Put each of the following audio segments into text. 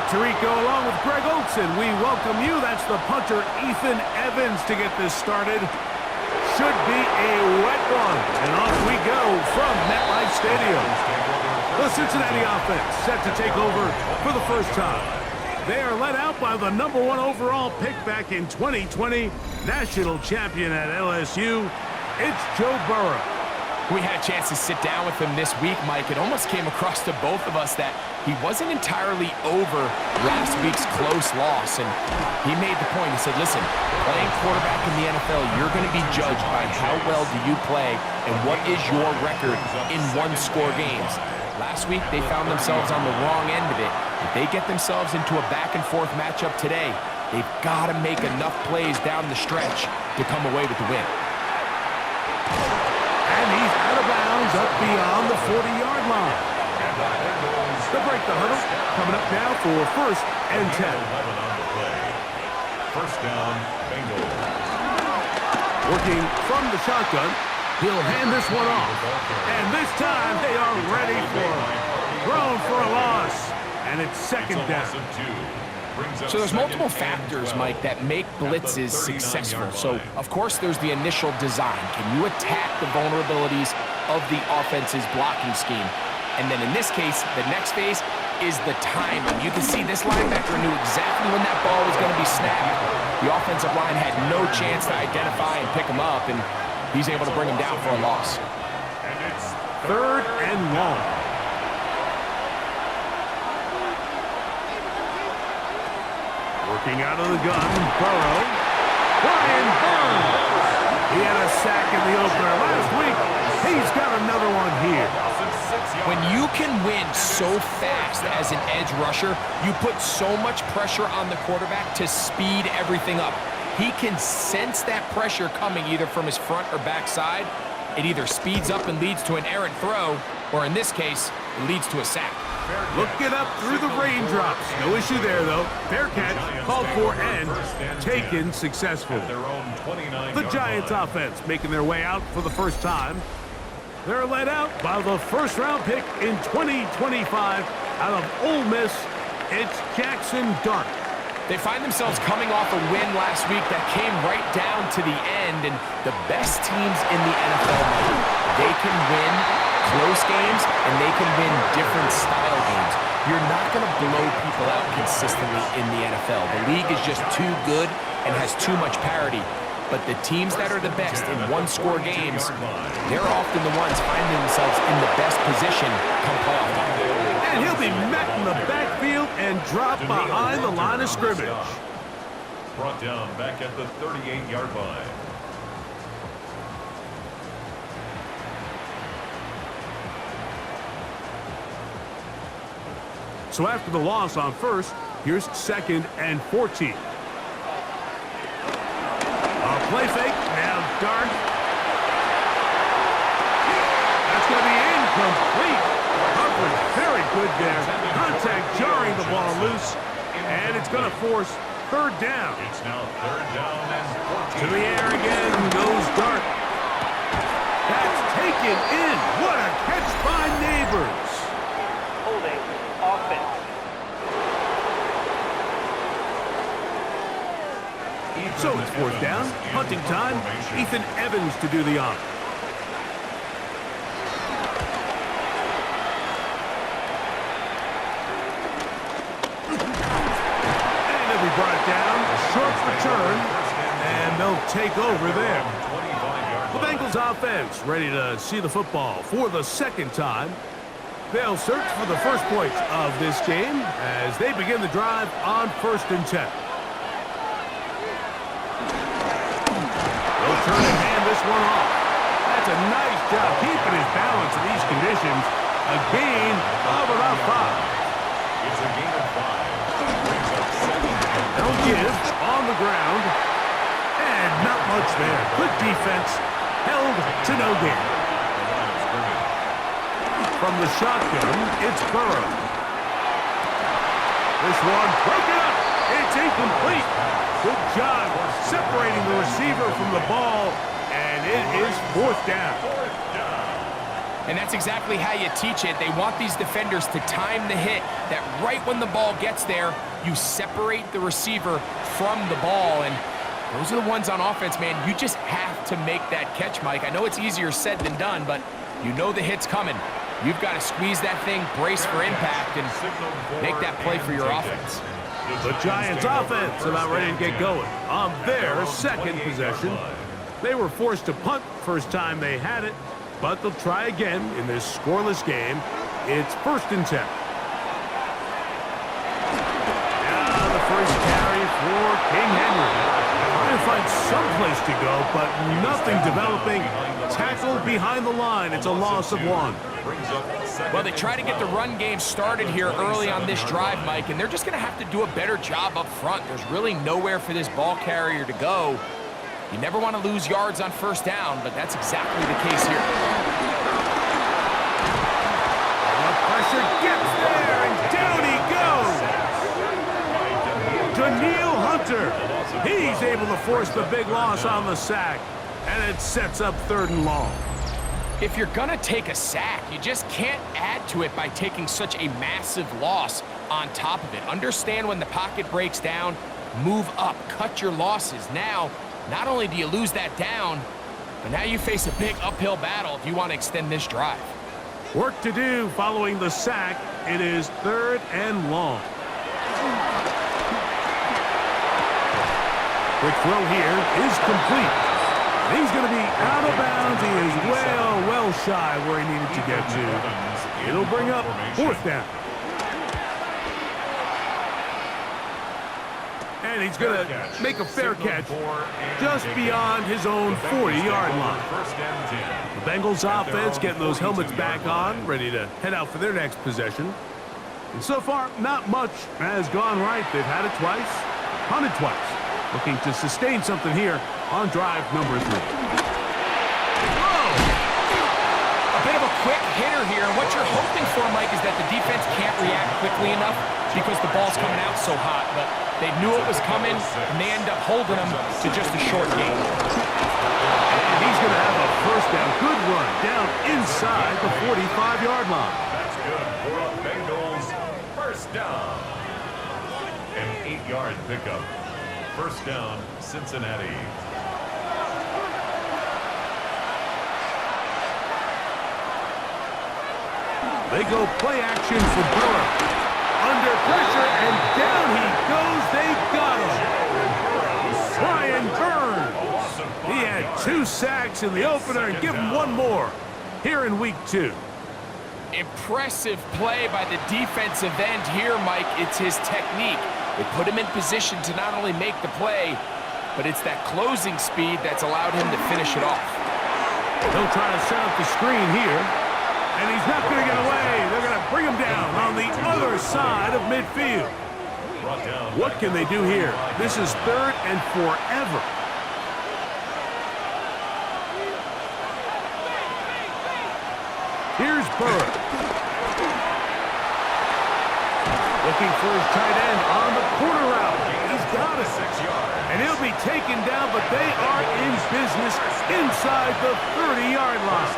Tirico along with Greg Olson. We welcome you. That's the punter, Ethan Evans, to get this started. Should be a wet one. And off we go from MetLife Stadium. The Cincinnati offense set to take over for the first time. They are led out by the #1 overall pick back in 2020, national champion at LSU. It's Joe Burrow. We had a chance to sit down with him this week, Mike. It almost came across to both of us that he wasn't entirely over last week's close loss. And he made the point. He said, listen, playing quarterback in the NFL, you're going to be judged by how well do you play and what is your record in one-score games. Last week, they found themselves on the wrong end of it. If they get themselves into a back-and-forth matchup today, they've got to make enough plays down the stretch to come away with the win. And he's out of bounds up beyond the 40-yard line. They'll break the huddle. Coming up now for 1st and 10. First down, Bengals. Working from the shotgun, he'll hand this one off. And this time they are ready for it. Thrown for a loss. And it's 2nd down. So there's multiple factors, Mike, that make blitzes successful. So, of course, there's the initial design. Can you attack the vulnerabilities of the offense's blocking scheme? And then in this case, the next phase is the timing. You can see this linebacker knew exactly when that ball was going to be snapped. The offensive line had no chance to identify and pick him up, and he's able to bring him down for a loss. And it's 3rd and long. Working out of the gun, Burrow. Brian Burns. He had a sack in the opener last week. He's got another one here. When you can win so fast as an edge rusher, you put so much pressure on the quarterback to speed everything up. He can sense that pressure coming either from his front or back side. It either speeds up and leads to an errant throw, or in this case, it leads to a sack. Look it up through the raindrops. No issue there, though. Fair catch, called for, and taken successfully. The Giants offense making their way out for the first time. They're led out by the 1st-round pick in 2025 out of Ole Miss. It's Jaxon Dart. They find themselves coming off a win last week that came right down to the end, and the best teams in the NFL, they can win close games, and they can win different style games. You're not going to blow people out consistently in the NFL. The league is just too good and has too much parity. But the teams that are the best in one-score games, they're often the ones finding themselves in the best position come playoff time. And he'll be met in the backfield and dropped behind the line of scrimmage. Brought down back at the 38-yard line. So after the loss on 1st, here's 2nd and 14. Play fake, now Dart. That's going to be incomplete. Coverage very good there. Contact jarring the ball loose, and it's going to force 3rd down. It's now 3rd down and 14. To the air again goes Dart. That's taken in. What a catch by Neighbors. Holding offense. So it's 4th down, punting time. Ethan Evans to do the honor. And it'll be brought down, short return, and they'll take over there. The Bengals offense ready to see the football for the 2nd time. They'll search for the first points of this game as they begin the drive on 1st and 10. Turn and hand this one off. That's a nice job keeping his balance in these conditions. A gain of about 5. It's a gain of 5. Brings up 7. They'll give on the ground. And not much there. Good defense. Held to no gain. From the shotgun, it's Burrow. This one broken up. It's incomplete. Good job separating the receiver from the ball, and it is 4th down. And that's exactly how you teach it. They want these defenders to time the hit, that right when the ball gets there, you separate the receiver from the ball. And those are the ones on offense, man. You just have to make that catch, Mike. I know it's easier said than done, but you know the hit's coming. You've got to squeeze that thing, brace for impact, and make that play for your offense. The Giants offense about ready to get going on their second possession. They were forced to punt first time they had it, but they'll try again in this scoreless game. It's 1st and 10. Now the first carry for King Henry. Trying to find some place to go, but nothing developing. Tackled behind the line. It's a loss of 1. Well, they try to get the run game started here early on this drive, Mike, and they're just going to have to do a better job up front. There's really nowhere for this ball carrier to go. You never want to lose yards on first down, but that's exactly the case here. The pressure gets there, and down he goes. Danielle Hunter. He's able to force the big loss on the sack, and it sets up 3rd and long. If you're going to take a sack, you just can't add to it by taking such a massive loss on top of it. Understand when the pocket breaks down, move up, cut your losses. Now, not only do you lose that down, but now you face a big uphill battle if you want to extend this drive. Work to do following the sack. It is 3rd and long. Quick throw here is complete. He's going to be out of bounds. He is well shy where he needed to get to. It'll bring up 4th down. And he's going to make a fair catch just beyond his own 40-yard line. The Bengals offense getting those helmets back on, ready to head out for their next possession. And so far, not much has gone right. They've had it twice, punted twice. Looking to sustain something here on drive number 3. Whoa! A bit of a quick hitter here, and what you're hoping for, Mike, is that the defense can't react quickly enough because the ball's coming out so hot. But they knew it was coming, and they end up holding them to just a short gain. And he's going to have a first down. Good run down inside the 45-yard line. That's good for a Bengals first down. An 8-yard pickup. First down, Cincinnati. They go play action for Burrow. Under pressure, and down he goes. They got him. Brian Burns. He had 2 sacks in the opener, and give him 1 more here in week 2. Impressive play by the defensive end here, Mike. It's his technique. They put him in position to not only make the play, but it's that closing speed that's allowed him to finish it off. They'll try to set up the screen here, and he's not going to get away. They're going to bring him down on the other side of midfield. What can they do here? This is 3rd and forever. Here's Burrow. Looking for his tight end on the corner route. He's got it. And he'll be taken down, but they are in business inside the 30-yard line.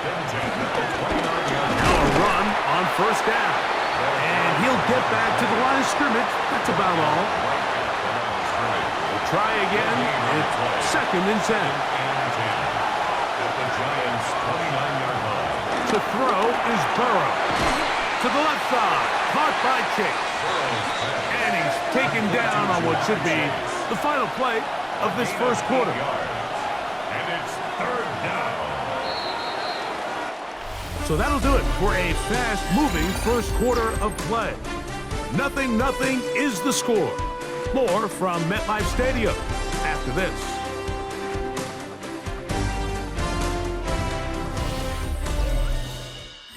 Now a run on first down. And he'll get back to the line of scrimmage. That's about all. We'll try again. It's 2nd and 10. At the Giants' 29-yard line. To throw is Burrow. To the left side. Caught by Chase. And he's taken down on what should be the final play of this first quarter. And it's 3rd down. So that'll do it for a fast-moving first quarter of play. 0-0 is the score. More from MetLife Stadium after this.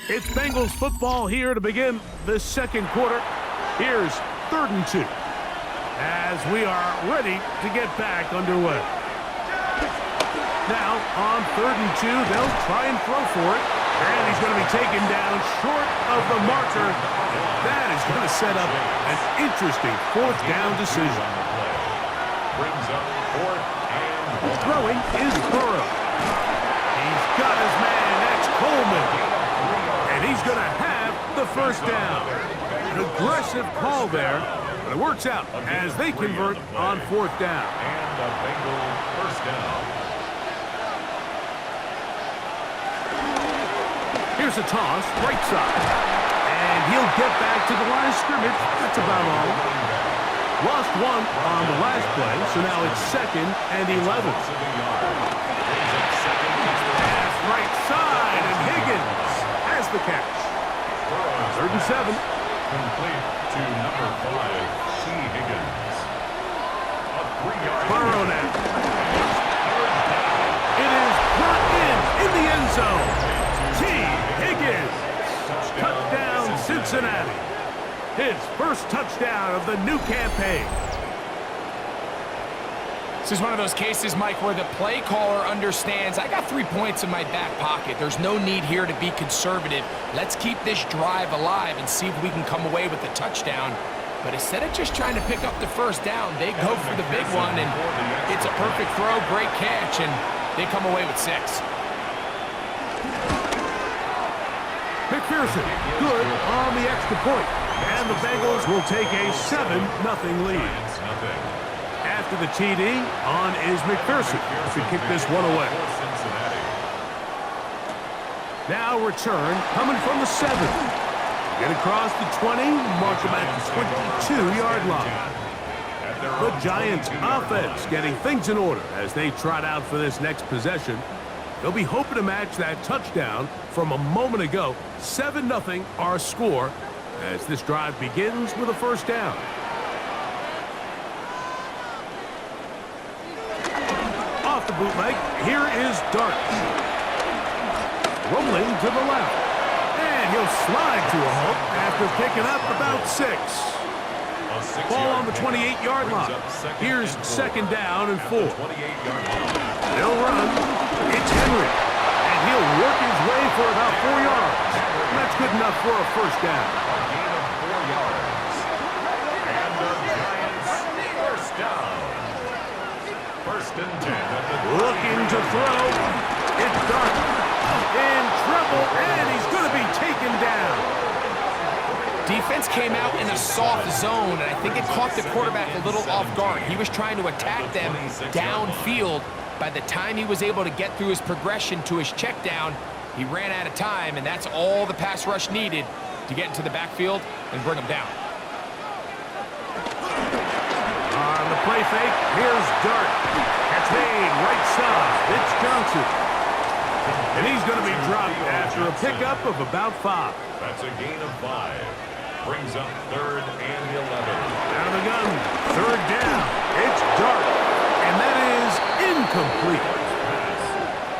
It's Bengals football here to begin the second quarter. Here's 3rd and 2 as we are ready to get back underway. Now on 3rd and 2, they'll try and throw for it. And he's going to be taken down short of the marker. That is going to set up an interesting 4th down decision. Brings up 4th and 1. Throwing is Burrow. He's got his man. That's Coleman. And he's going to have the first down. An aggressive call there, but it works out as they convert on fourth down. And a Bengal first down. Here's a toss, right side. And he'll get back to the line of scrimmage. That's about all. Lost one on the last play, so now it's 2nd and 11. Pass right side, and Higgins has the catch. 3rd and 7. Complete to number 5, T. Higgins. A 3-yard Burrow now. It is brought in the end zone. T. Higgins. Touchdown, Cincinnati. His first touchdown of the new campaign. This is one of those cases, Mike, where the play caller understands, I got 3 points in my back pocket. There's no need here to be conservative. Let's keep this drive alive and see if we can come away with a touchdown. But instead of just trying to pick up the first down, they go for the big one, and it's a perfect throw, great catch, and they come away with 6. McPherson, good on the extra point. And the Bengals will take a 7-0 lead. After the TD, on is McPherson to kick this one away. Now return coming from the 7. Get across the 20, mark them at the 22-yard line. The Giants offense getting things in order as they trot out for this next possession. They'll be hoping to match that touchdown from a moment ago. 7-0 our score as this drive begins with a first down. Off the bootleg, here is Dart. Rolling to the left. And he'll slide to a halt after picking up about 6. Ball on the 28-yard line. Here's 2nd down and 4. They'll run. It's Henry. And he'll work his way for about 4 yards. And that's good enough for a first down. A gain of 4 yards. And the Giants first down. 1st and 10. Looking to throw. It's Dart. In trouble, and he's going to be taken down. Defense came out in a soft zone, and I think it caught the quarterback a little off guard. He was trying to attack them downfield. By the time he was able to get through his progression to his check down, he ran out of time, and that's all the pass rush needed to get into the backfield and bring him down. On the play fake, here's Dart. That's made right side. It's Johnson. And he's going to be dropped after a pickup of about 5. That's a gain of 5. Brings up 3rd and 11. Out of the gun, 3rd down. It's Dart. And that is incomplete.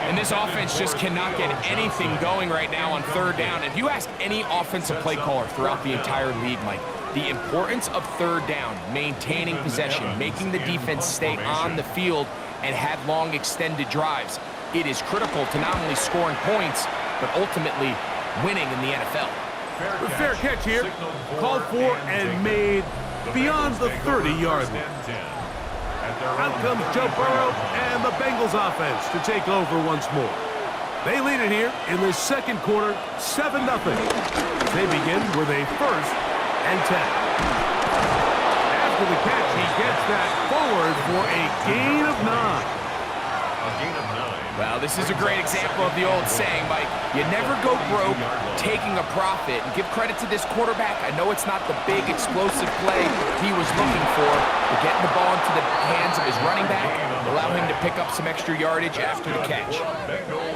And this offense just cannot get anything going right now on 3rd down. If you ask any offensive play caller throughout the entire league, Mike, the importance of 3rd down, maintaining possession, making the defense stay on the field, and have long extended drives, it is critical to not only scoring points, but ultimately winning in the NFL. The fair catch here, called for and made beyond the 30-yard line. Out comes Joe Burrow and the Bengals offense to take over once more. They lead it here in the 2nd quarter, 7-0. They begin with a 1st and 10. After the catch, he gets that forward for a gain of 9. A gain of 9. Well, this is a great example of the old saying, Mike, you never go broke taking a profit. And give credit to this quarterback. I know it's not the big explosive play he was looking for, but getting the ball into the hands of his running back allow him to pick up some extra yardage after the catch.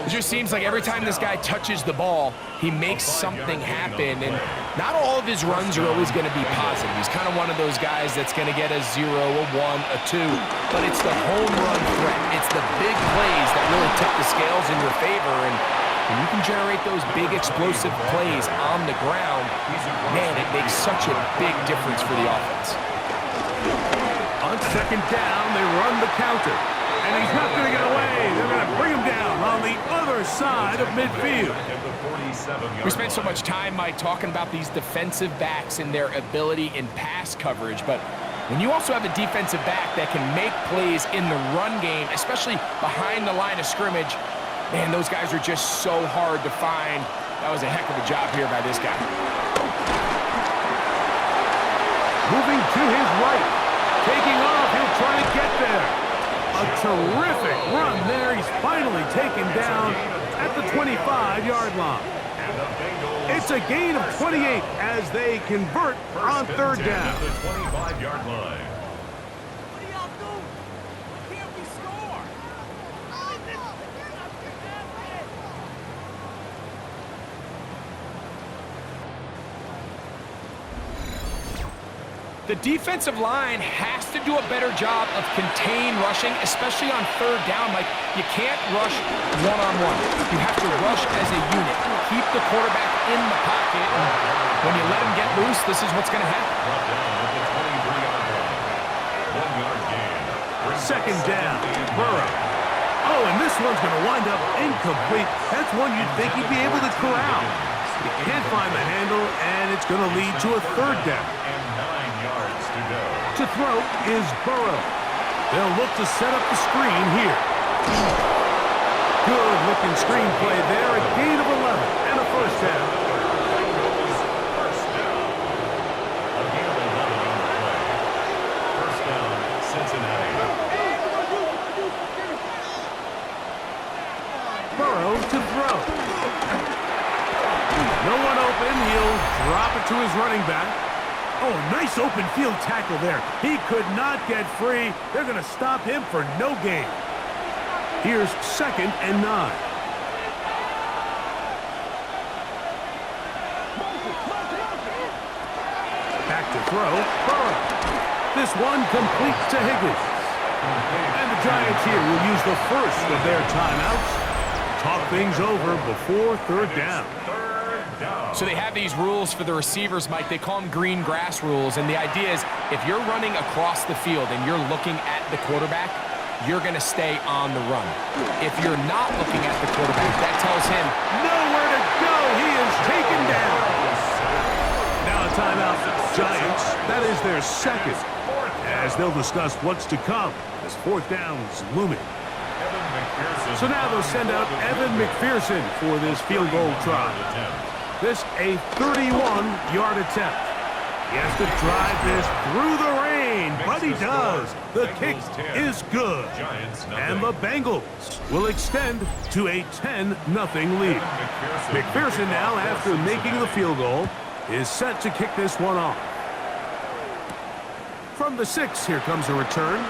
It just seems like every time this guy touches the ball, he makes something happen, and not all of his runs are always going to be positive. He's kind of one of those guys that's going to get a 0, a 1, a 2, but it's the home run threat. It's the big plays that really tip the scales in your favor, and when you can generate those big explosive plays on the ground, man, it makes such a big difference for the offense. On 2nd down, they run the counter. And he's not going to get away. They're going to bring him down on the other side of midfield. We spent so much time, Mike, talking about these defensive backs and their ability in pass coverage, but when you also have a defensive back that can make plays in the run game, especially behind the line of scrimmage, man, those guys are just so hard to find That was a heck of a job here by this guy. Moving to his right. Taking off, he'll try to get there. A terrific run there. He's finally taken down at the 25-yard line. It's a gain of 28 as they convert on third down. At the 25-yard line. What do y'all do? Why can't we score? The defensive line has to do a better job of contained rushing, especially on third down. Like, you can't rush one-on-one. You have to rush as a unit. Keep the quarterback in the pocket, and when you let him get loose, this is what's going to happen. Brought down at the 23-yard line. 1 yard gain. Second down, Burrow. Oh, and this one's going to wind up incomplete. That's one you'd think he'd be able to corral. He can't find the handle, and it's going to lead to a third down. And 9 yards to go. To throw is Burrow. They'll look to set up the screen here. Good-looking screen play there, a gain of 11 and a first down. First down. A gain of 11 on the play. First down, Cincinnati. Burrow to throw. No one open. He'll drop it to his running back. Oh, nice open field tackle there. He could not get free. They're going to stop him for no gain. Here's 2nd and 9. Back to throw. Burrow. This one complete to Higgins. And the Giants here will use the first of their timeouts. Talk things over before third down. So they have these rules for the receivers, Mike. They call them green grass rules, and the idea is if you're running across the field and you're looking at the quarterback, you're going to stay on the run. If you're not looking at the quarterback, that tells him nowhere to go. He is taken down. Now a timeout for the Giants. That is their second, as they'll discuss what's to come as fourth down's looming. So now they'll send out Evan McPherson for this field goal try. This a 31-yard attempt. He has to drive this through the rain, but he does. The kick is good. And the Bengals will extend to a 10-0 lead. McPherson now, after making the field goal, is set to kick this one off. From the 6, here comes a return.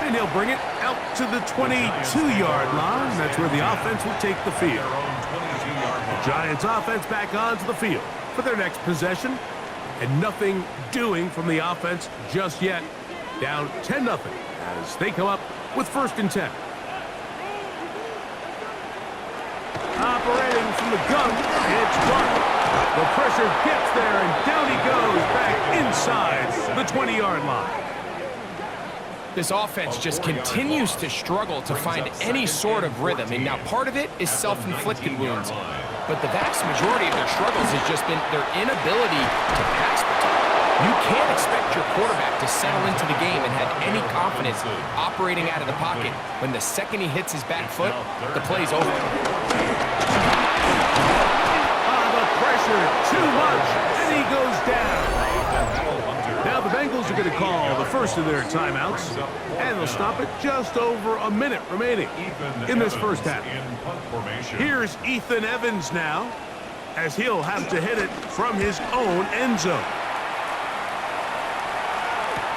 And he'll bring it out to the 22-yard line. That's where the offense will take the field. The Giants offense back onto the field for their next possession. And nothing doing from the offense just yet. Down 10-0 as they come up with 1st and 10. Operating from the gun, it's Dart. The pressure gets there, and down he goes back inside the 20-yard line. this offense just continues to struggle to find any sort of rhythm. And now part of it is self-inflicted wounds, but the vast majority of their struggles has just been their inability to pass protect. You can't expect your quarterback to settle into the game and have any confidence operating out of the pocket when the second he hits his back foot, the play's over. The pressure, too much, and he goes down. Now the Bengals are going to call the first of their timeouts, and they'll stop it just over a minute remaining in this first half. Here's Ethan Evans now, as he'll have to hit it from his own end zone.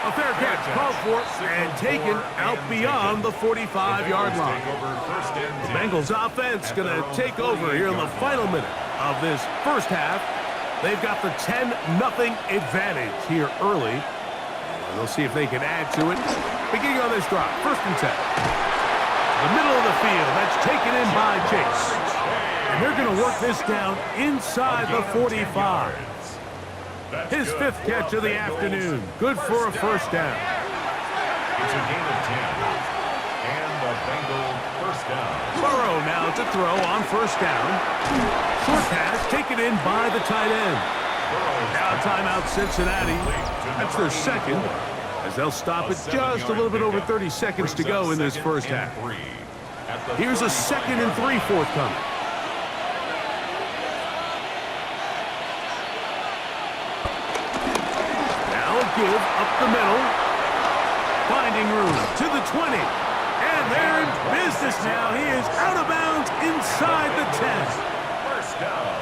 A fair catch called for and taken out beyond the 45-yard line. The Bengals offense going to take over here in the final minute of this first half. They've got the 10-0 advantage here early. And they'll see if they can add to it. Beginning on this drive, 1st and 10. The middle of the field, that's taken in by Chase. And they're going to work this down inside the 45. His 5th catch of the afternoon. Good for a first down. It's a gain of 10. And the Bengal first down. Burrow now to throw on first down. Short pass taken in by the tight end. Now timeout Cincinnati. That's their 2nd, as they'll stop it just a little bit over 30 seconds to go in this first half. Here's a 2nd and 3 forthcoming. give up the middle. Finding room to the 20. And they're in business now. He is out of bounds inside the 10. First down.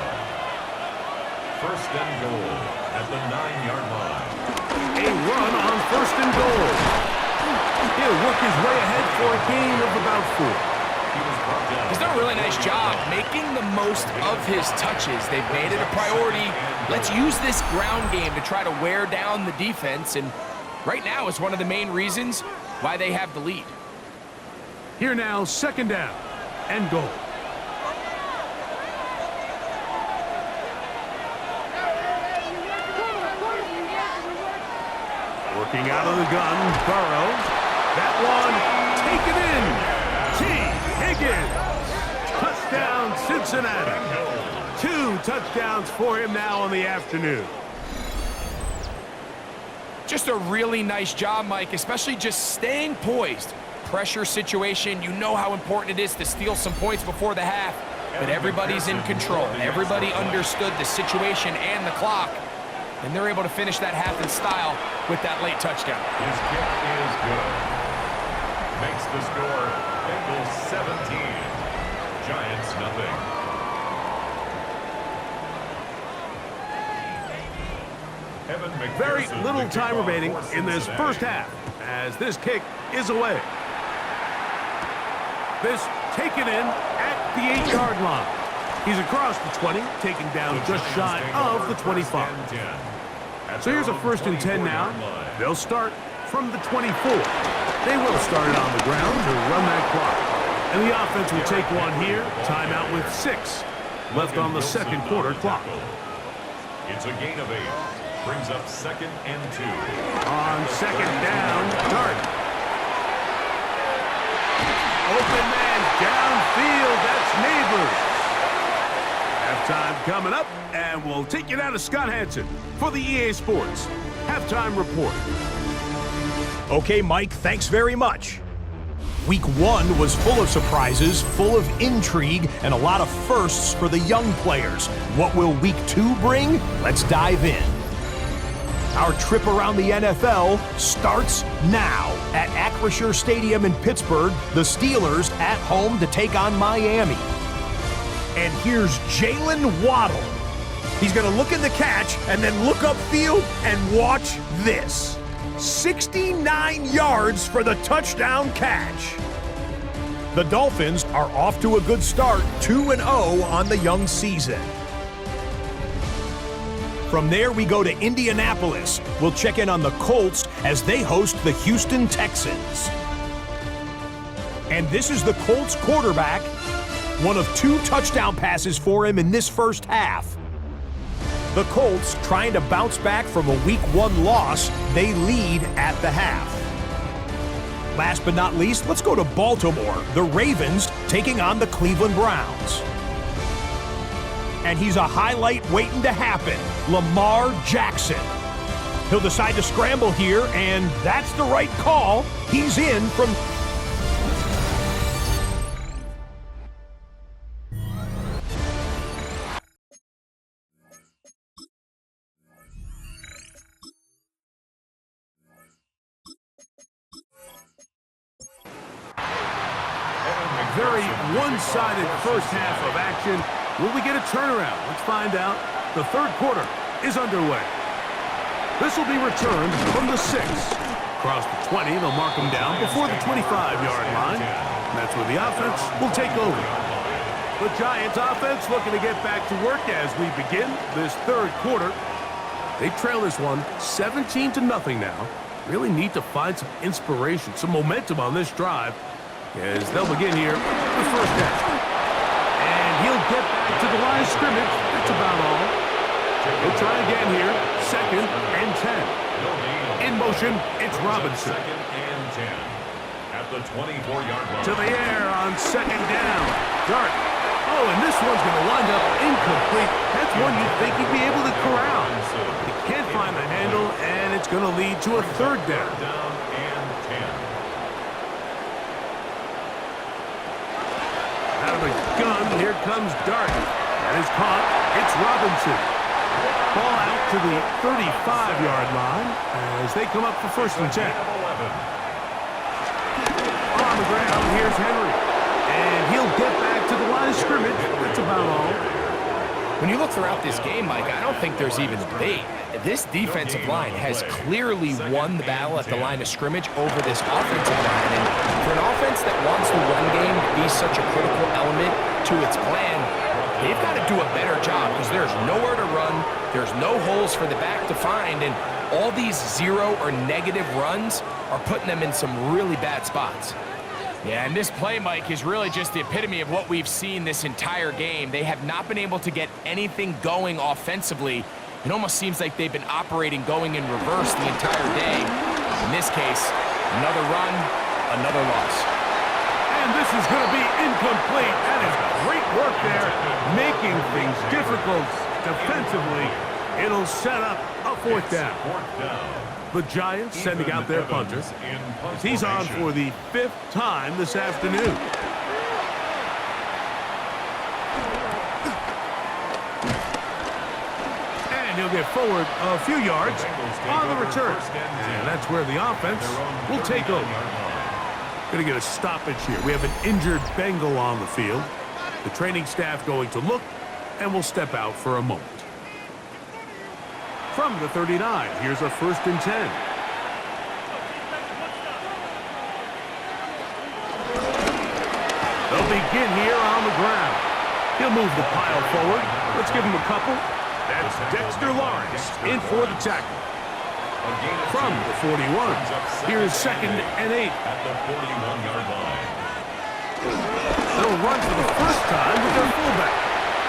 First and goal at the 9-yard line. A run on first and goal. He'll work his way ahead for a gain of about 4. He's done a really nice job making the most of his touches. They've made it a priority. Let's use this ground game to try to wear down the defense, and right now it's one of the main reasons why they have the lead. Here now, second down and goal. Working out of the gun, Burrow. That one taken in. Higgins. Touchdown, Cincinnati. 2 touchdowns for him now on the afternoon. Just a really nice job, Mike, especially just staying poised. Pressure situation, you know how important it is to steal some points before the half, but everybody's in control. Everybody understood the situation and the clock, and they're able to finish that half in style with that late touchdown. His kick is good. Makes the score Bengals 17, Giants nothing. Very little time remaining in this first half as this kick is away. This taken in at the 8-yard line. He's across the 20, taken down just shy of the 25. So here's a first and 10 now. They'll start from the 24. They will start it on the ground to run that clock. And the offense will take one here. Timeout with 6 left on the second quarter clock. It's a gain of 8. Brings up second and 2. On second down, Dart. Open man downfield. That's Neighbors. Halftime coming up, and we'll take you down to Scott Hansen for the EA Sports Halftime Report. Okay, Mike, thanks very much. Week 1 was full of surprises, full of intrigue, and a lot of firsts for the young players. What will Week 2 bring? Let's dive in. Our trip around the NFL starts now. At Paycor Stadium in Pittsburgh, the Steelers at home to take on Miami. And here's Jalen Waddle. He's going to look in the catch and then look upfield and watch this. 69 yards for the touchdown catch. The Dolphins are off to a good start, 2-0 on the young season. From there, we go to Indianapolis. We'll check in on the Colts as they host the Houston Texans. And this is the Colts quarterback. One of 2 touchdown passes for him in this first half. The Colts trying to bounce back from a Week 1 loss. They lead at the half. Last but not least, let's go to Baltimore. The Ravens taking on the Cleveland Browns. And he's a highlight waiting to happen. Lamar Jackson. He'll decide to scramble here, and that's the right call. He's in from... Very one-sided first half of action. Will we get a turnaround? Let's find out. The third quarter is underway. This will be returned from the 6. Across the 20, they'll mark him down before the 25-yard line. And that's where the offense will take over. The Giants offense looking to get back to work as we begin this third quarter. They trail this one 17-0 now. Really need to find some inspiration, some momentum on this drive as they'll begin here the first half. And he'll get back to the line of scrimmage. That's about all. He'll try again here. Second and 10. In motion, it's Robinson. Second and 10. At the 24-yard line. To the air on second down. Dart. Oh, and this one's going to wind up incomplete. That's one you'd think he'd be able to corral. He can't find the handle, and it's going to lead to a third down. Down and 10. Out of the gun, here comes Dart. That is caught. It's Robinson. Ball out to the 35-yard line as they come up for first and 10. On the ground, here's Henry. And he'll get back to the line of scrimmage. That's about all. When you look throughout this game, Mike, I don't think there's even a debate. This defensive line has clearly won the battle at the line of scrimmage over this offensive line. And for an offense that wants the run game to be such a critical element to its plan, they've got to do a better job because there's nowhere to run, there's no holes for the back to find, and all these zero or negative runs are putting them in some really bad spots. Yeah, and this play, Mike, is really just the epitome of what we've seen this entire game. They have not been able to get anything going offensively. It almost seems like they've been operating going in reverse the entire day. In this case, another run, another loss. And this is going to be incomplete. That is great work there, making things difficult defensively. It'll set up a fourth down. The Giants sending out their punter. He's on for the 5th time this afternoon. And he'll get forward a few yards on the return. And that's where the offense will take over. Going to get a stoppage here. We have an injured Bengal on the field. The training staff going to look, and will step out for a moment. From the 39, here's a first and 10. They'll begin here on the ground. He'll move the pile forward. Let's give him a couple. That's Dexter Lawrence in for the tackle. From the 41, here's second and 8. At the 41-yard line. They'll run for the first time with their fullback.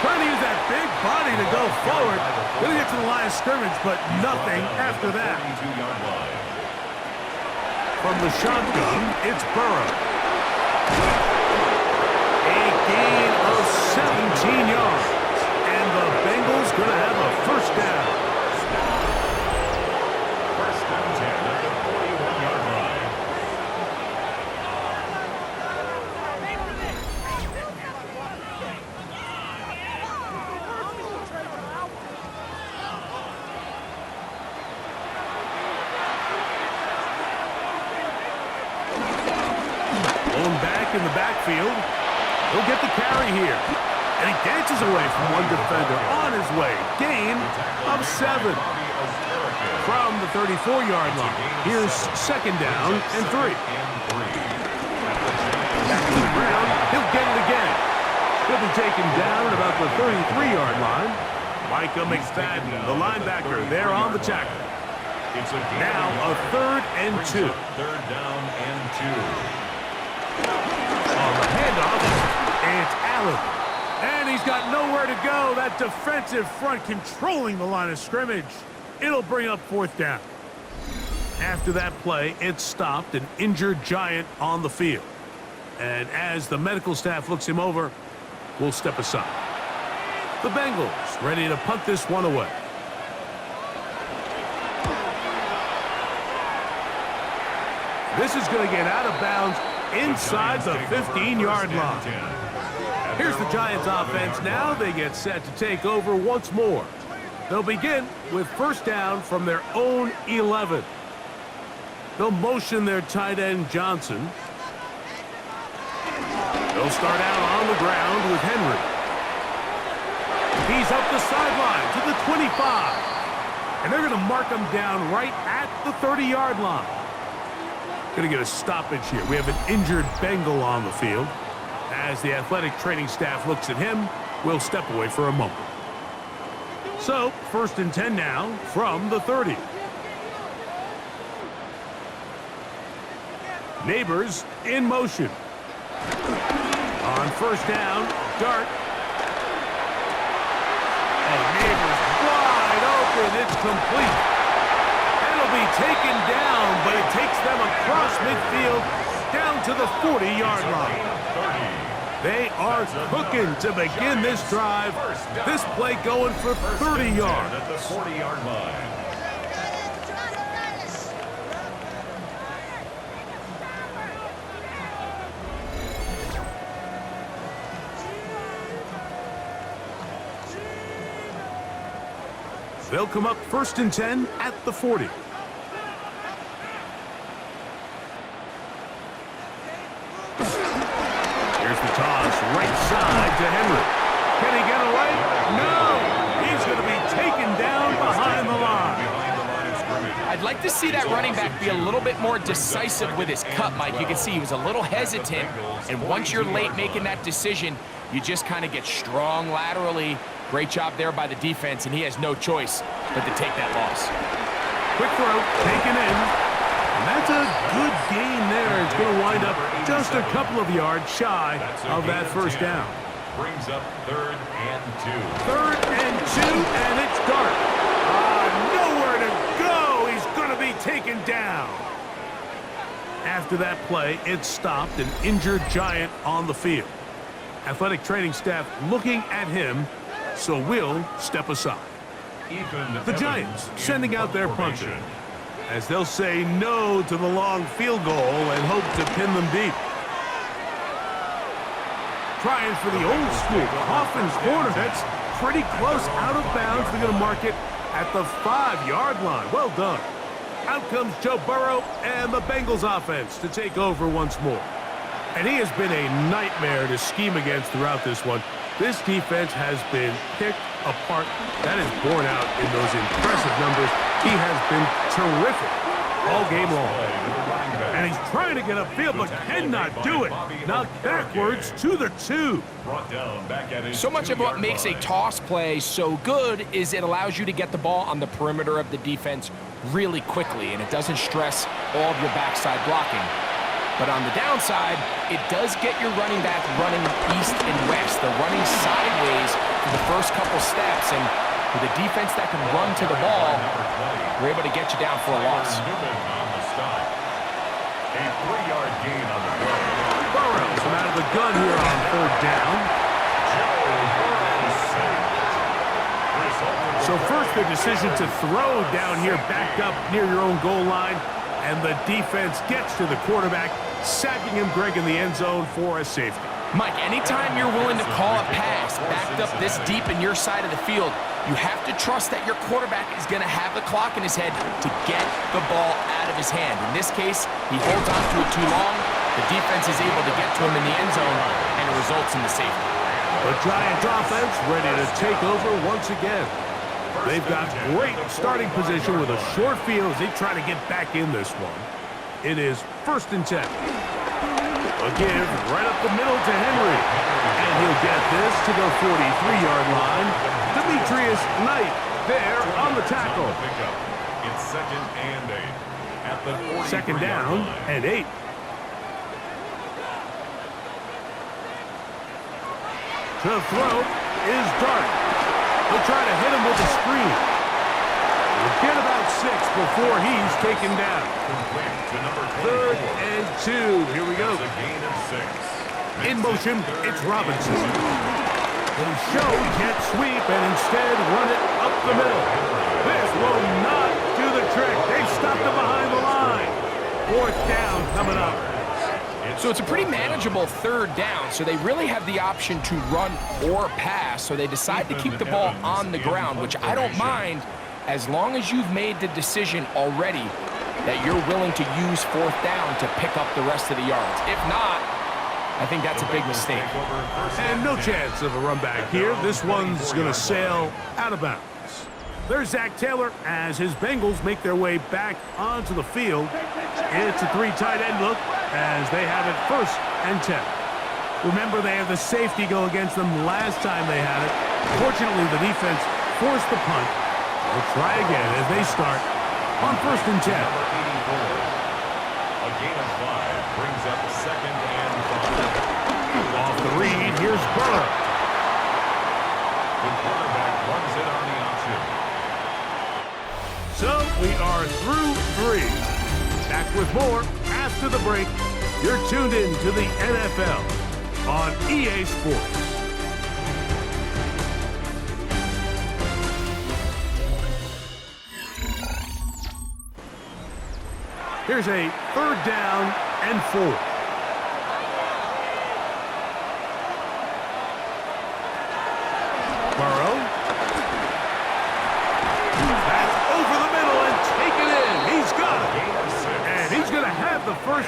Trying to use that big body to go forward. Going to get to the line of scrimmage, but nothing after that. From the shotgun, it's Burrow. A gain of 17 yards. And the Bengals going to have a first down. First and 10 at the 41-yard line. Back in the backfield. He'll get the carry here. And he dances away from one defender on his way. Gain of 7. From the 34-yard line. Here's second down and 3. Back to the ground. He'll get it again. He'll be taken down at about the 33-yard line. Micah McFadden, the linebacker, there on the tackle. Now a 3rd and 2. Third down and 2. On the handoff, it's Allen. And he's got nowhere to go. That defensive front controlling the line of scrimmage. It'll bring up 4th down. After that play, it stopped an injured Giant on the field. And as the medical staff looks him over, we'll step aside. The Bengals ready to punt this one away. This is going to get out of bounds inside the 15-yard line. Here's the Giants offense now. They get set to take over once more. They'll begin with first down from their own 11. They'll motion their tight end Johnson. They'll start out on the ground with Henry. He's up the sideline to the 25. And they're going to mark him down right at the 30-yard line. Going to get a stoppage here. We have an injured Bengal on the field. As the athletic training staff looks at him, we'll step away for a moment. So, first and 10 now from the 30. Neighbors in motion. On first down, Dart. And Neighbors wide open. It's complete. It'll be taken down, but it takes them across midfield down to the 40-yard line. They are cooking to begin this drive. This play going for 30 yards. At the 40-yard line. They'll come up 1st and 10 at the 40. Here's the toss, right side to Henry. Can he get away? No! He's going to be taken down behind the line. I'd like to see that running back be a little bit more decisive with his cut, Mike. You can see he was a little hesitant, and once you're late making that decision, you just kind of get strong laterally. Great job there by the defense, and he has no choice but to take that loss. Quick throw, taken in. And that's a good gain there. It's going to wind up just a couple of yards shy of that first down. Brings up 3rd and 2. 3rd and 2, and it's Dart. Nowhere to go. He's going to be taken down. After that play, it stopped an injured Giant on the field. Athletic training staff looking at him, so we'll step aside. The Giants sending out their puncher, as they'll say no to the long field goal and hope to pin them deep. Trying for the old school Coffins corner. That's pretty close out of bounds. They're going to mark it at the 5-yard line. Well done. Out comes Joe Burrow and the Bengals offense to take over once more. And he has been a nightmare to scheme against throughout this one. This defense has been picked apart. That is borne out in those impressive numbers. He has been terrific all game long. And he's trying to get upfield, but cannot do it. Knocked backwards to the 2. So much of what makes a toss play so good is it allows you to get the ball on the perimeter of the defense really quickly, and it doesn't stress all of your backside blocking. But on the downside, it does get your running back running east and west. They're running sideways for the first couple steps, and with a defense that can run to the ball, we're able to get you down for a loss. A 3-yard gain on the play. Burrow from out of the gun here on 3rd down. So first the decision to throw down here backed up near your own goal line, and the defense gets to the quarterback, sacking him, Greg, in the end zone for a safety. Mike, anytime you're willing to call a pass backed up this deep in your side of the field, you have to trust that your quarterback is going to have the clock in his head to get the ball out of his hand. In this case, he holds on to it too long. The defense is able to get to him in the end zone, and it results in the safety. The Giants offense ready to take over once again. They've got great starting position with a short field as they try to get back in this one. It is 1st and 10. A give right up the middle to Henry. And he'll get this to the 43-yard line. Demetrius Knight there on the tackle. It's 2nd and 8 at the 43-yard 2nd down and 8. To throw is Dart. He'll try to hit him with a screen. He'll get about 6 before he's taken down. 3rd and 2. Here we go. In motion, it's Robinson. They show can't sweep and instead run it up the middle. This will not do the trick. They stopped him behind the line. 4th down coming up. So it's a pretty manageable 3rd down, so they really have the option to run or pass, so they decide to keep the ball on the ground, which I don't mind as long as you've made the decision already that you're willing to use 4th down to pick up the rest of the yards. If not, I think that's a big mistake. And no chance of a run back here. This one's going to sail out of bounds. There's Zach Taylor as his Bengals make their way back onto the field. It's a 3 tight end look as they have it 1st and 10. Remember, they had the safety go against them last time they had it. Fortunately, the defense forced the punt. They'll try again as they start on 1st and 10. A gain of 5 brings up 2nd and 5. Off the read, here's Burrow. The quarterback runs it on the option. So we are through 3. Back with more after the break. You're tuned in to the NFL on EA Sports. Here's a 3rd down and 4. Burrow.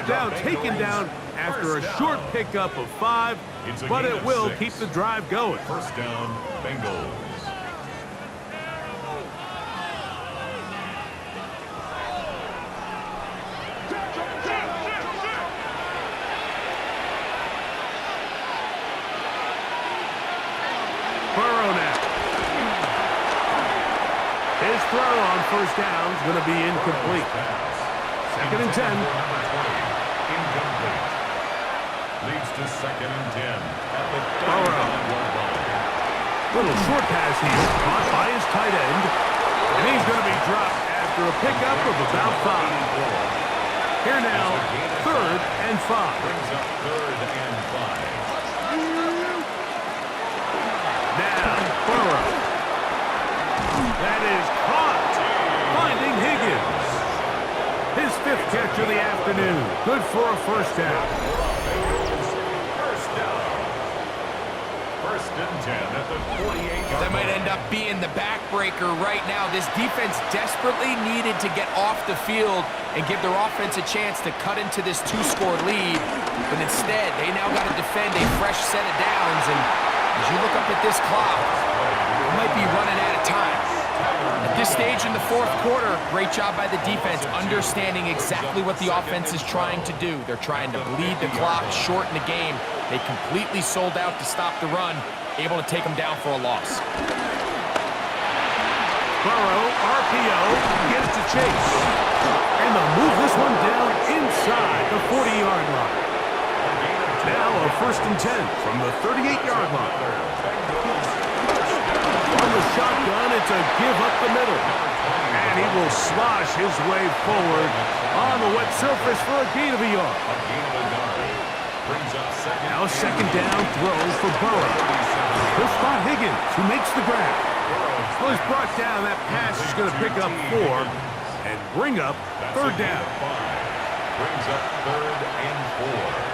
First down taken down after a short pickup of 5, but it will keep the drive going. First down, Bengals. Burrow now. His throw on first down is going to be incomplete. Second and 10. Incomplete. Leads to second and 10 at the 39-yard line. Little short pass here, caught by his tight end. And he's going to be dropped after a pickup of about 5. Here now, third and 5. Brings up third and 5. Now, Burrow. That is caught. Finding Higgins. His 5th catch of the afternoon. Good for a first down. First down. First and 10 at the 48-yard That might end up being the backbreaker right now. This defense desperately needed to get off the field and give their offense a chance to cut into this 2-score lead. But instead, they now got to defend a fresh set of downs. And as you look up at this clock, it might be running out of time. At this stage in the 4th quarter, great job by the defense, understanding exactly what the offense is trying to do. They're trying to bleed the clock, shorten the game. They completely sold out to stop the run, able to take them down for a loss. Burrow, RPO, gets to Chase. And they'll move this one down inside the 40-yard line. Now a first and 10 from the 38-yard line. From the shotgun, it's a give up the middle. And he will slosh his way forward on the wet surface for a gain of a yard. Now second down throw for Burrow. He'll spot Higgins, who makes the grab. Well, he's brought down. That pass is going to pick up 4 and bring up third down. Brings up third and 4.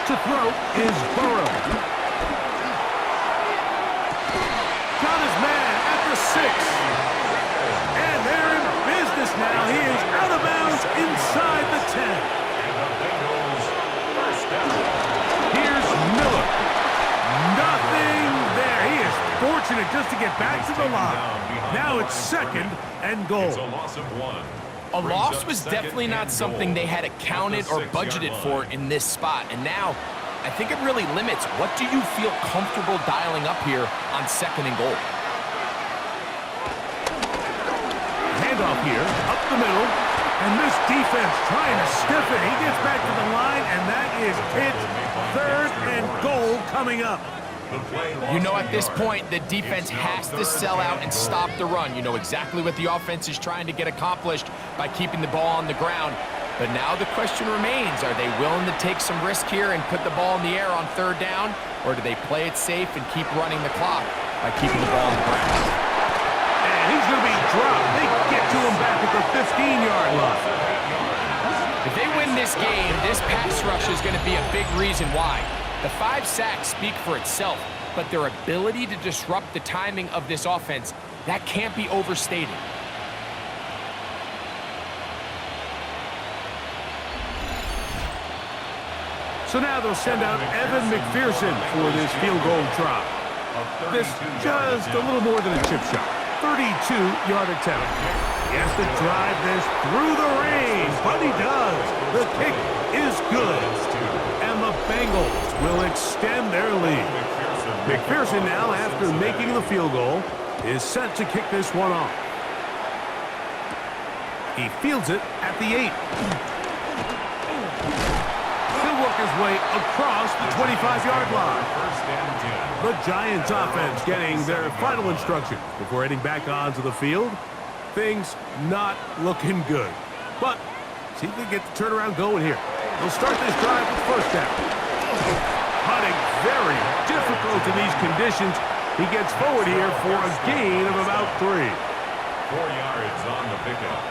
To throw is Burrow. Got his man at the 6. And they're in business now. He is out of bounds inside the 10. And the Bengals first down. Here's Miller. Nothing there. He is fortunate just to get back to the line. Now it's second and goal. It's a loss of 1. A loss was definitely not something they had accounted or budgeted for in this spot. And now, I think it really limits what do you feel comfortable dialing up here on second and goal. Handoff here, up the middle. And this defense trying to stiff it. He gets back to the line, and that is it. Third and goal coming up. You know at this point, the defense has to sell out and stop the run. You know exactly what the offense is trying to get accomplished by keeping the ball on the ground. But now the question remains, are they willing to take some risk here and put the ball in the air on third down? Or do they play it safe and keep running the clock by keeping the ball on the ground? And he's going to be dropped. They get to him back at the 15-yard line. If they win this game, this pass rush is going to be a big reason why. The 5 sacks speak for itself, but their ability to disrupt the timing of this offense, that can't be overstated. So now they'll send out Evan McPherson for this field goal try. This just a little more than a chip shot. 32-yard attempt. He has to drive this through the rain, but he does. The kick is good. And the Bengals will extend their lead. McPherson now, after making the field goal, is set to kick this one off. He fields it at the 8. He'll work his way across the 25-yard line. The Giants offense getting their final instructions before heading back onto the field. Things not looking good. But see if they get the turnaround going here. They'll start this drive with first down. Hunting very difficult in these conditions. He gets forward here for a gain of about 3. 4 yards on the pickup.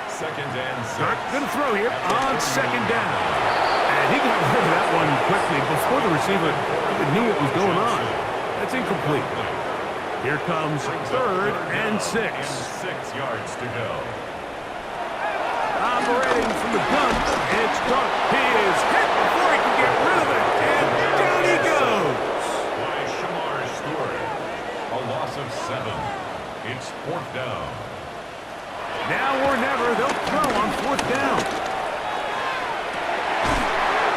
Second and 6. Dart going to throw here on second down. And he got rid of that one quickly before the receiver even knew what was going on. That's incomplete. Here comes 3rd and 6. 6 yards to go. Operating from the gun, it's Dart. He is hit before he can get rid of it, and down he goes. By Shamar Stewart. A loss of 7. It's 4th down. Now or never, they'll throw on 4th down.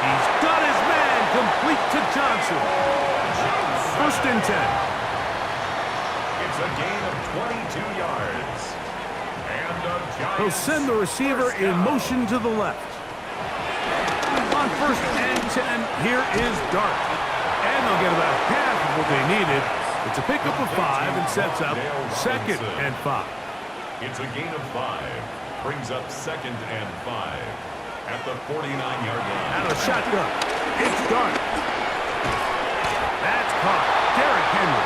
He's got his man complete to Johnson. 1st and 10. It's a gain of 22 yards. And a giant. He'll send the receiver in motion to the left. On 1st and 10, here is Dart. And they'll get about half of what they needed. It's a pickup of 5 and sets up 2nd and 5. It's a gain of 5. Brings up 2nd and 5. At the 49-yard line. Out of shotgun. It's Dart. That's caught. Derrick Henry.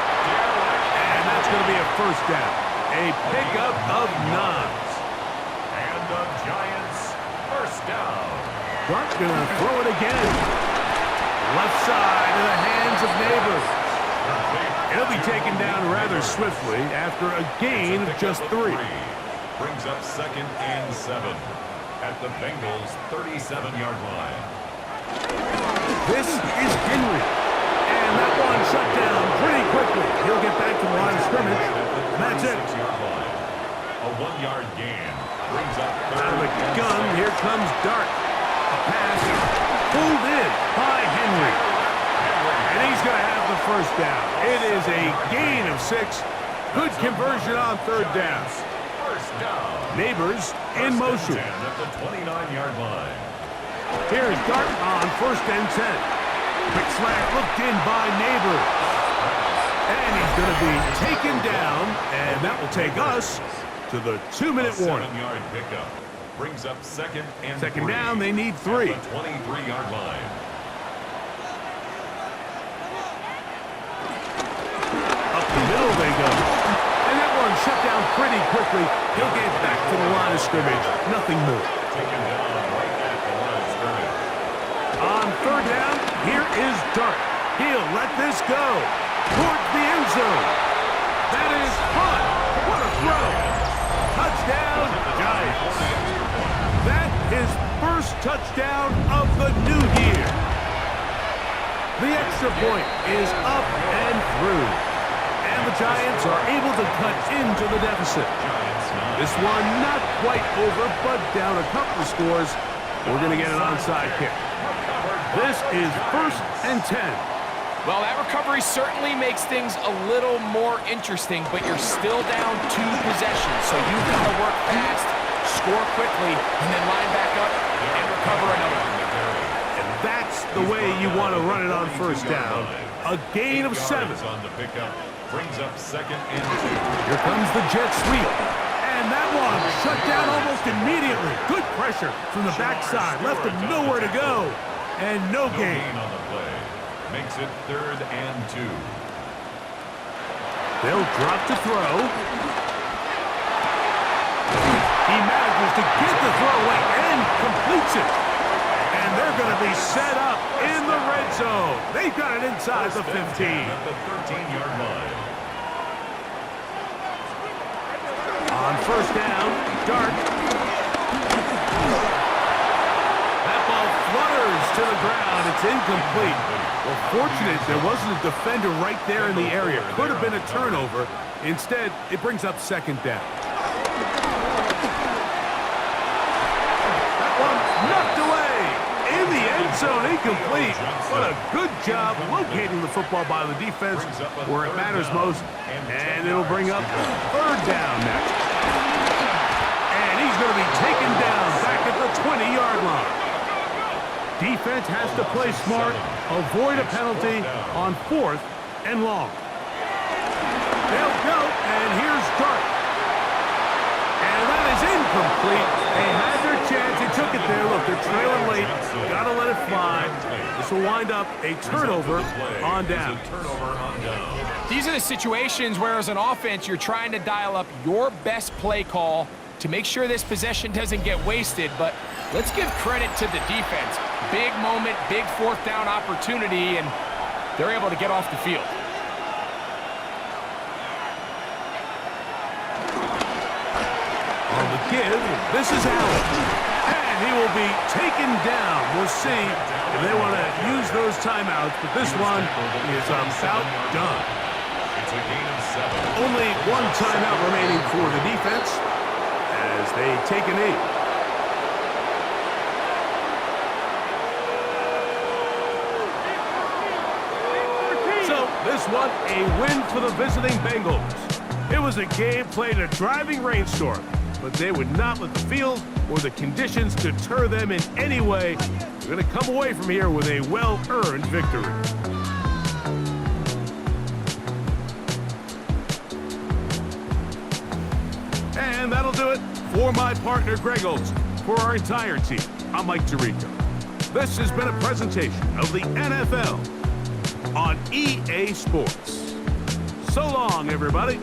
And that's going to be a 1st down. A pickup of 9. And the Giants' 1st down. Dart going to throw it again. Left side in the hands of Neighbors. It'll be taken down rather swiftly after a gain of just 3. Brings up 2nd and 7 at the Bengals' 37-yard line. This is Henry. And that one shut down pretty quickly. He'll get back to the line of scrimmage. And that's it. A 1-yard gain. Brings up 3rd. Out of the gun, here comes Dart. A pass pulled in by Henry. And he's going to have the 1st down. It is a gain of 6. Good conversion on 3rd down. 1st down. Neighbors in motion. At the 29-yard line. Here's Dart on 1st and 10. Quick slant looked in by Neighbors. And he's going to be taken down. And that will take us to the 2-minute warning. 7-yard pickup. Brings up 2nd and 2nd 3. down, they need 3. At the 23-yard line. Up the middle they go. And that one shut down pretty quickly. He'll get back to the line of scrimmage. Nothing more. Taken down right at the line of scrimmage. On 3rd down, here is Dart. He'll let this go. Towards the end zone. That is fun. What a throw. Touchdown, Giants. That is 1st touchdown of the new year. The extra point is up and through. And the Giants are able to cut into the deficit. This one not quite over, but down a couple of scores. We're going to get an onside kick. This is 1st and 10. Well, that recovery certainly makes things a little more interesting, but you're still down 2 possessions, so you've got to work fast, score quickly, and then line back up and recover another. And that's the way you want to run it on 1st down. A gain of 7. On the pickup. Brings up 2nd and 2. Here comes the jet sweep. And that one shut down almost immediately. Good pressure from the backside. Left him nowhere to go. And no gain. On the play. Makes it 3rd and 2. They'll drop to throw. He manages to get the throw away and completes it. And they're going to be set up in the red zone. They've got it inside the 15. At the 13-yard line. On 1st down, Dart. That ball flutters to the ground. It's incomplete. Well, fortunate there wasn't a defender right there in the area. Could have been a turnover. Instead, it brings up 2nd down. That one knocked away. In the end zone, incomplete. What a good job locating the football by the defense where it matters most. And it'll bring up 3rd down next. And he's going to be taken down back at the 20-yard line. Defense has to play smart, avoid a penalty on 4th and long. They'll go, and here's Dart. And that is incomplete. They had their chance. They took it there. Look, they're trailing late. Got to let it fly. This will wind up a turnover on down. These are the situations where, as an offense, you're trying to dial up your best play call to make sure this possession doesn't get wasted. But let's give credit to the defense. Big moment, big 4th down opportunity, and they're able to get off the field. give. This is Allen. And he will be taken down. We'll see if they want to use those timeouts, but this one is about done. It's a gain of 7. Only one timeout remaining for the defense as they take a knee. So this one, a win for the visiting Bengals. It was a game played in a driving rainstorm, but they would not let the field or the conditions deter them in any way. They're going to come away from here with a well-earned victory. And that'll do it for my partner, Greg Olson. For our entire team, I'm Mike Tirico. This has been a presentation of the NFL on EA Sports. So long, everybody.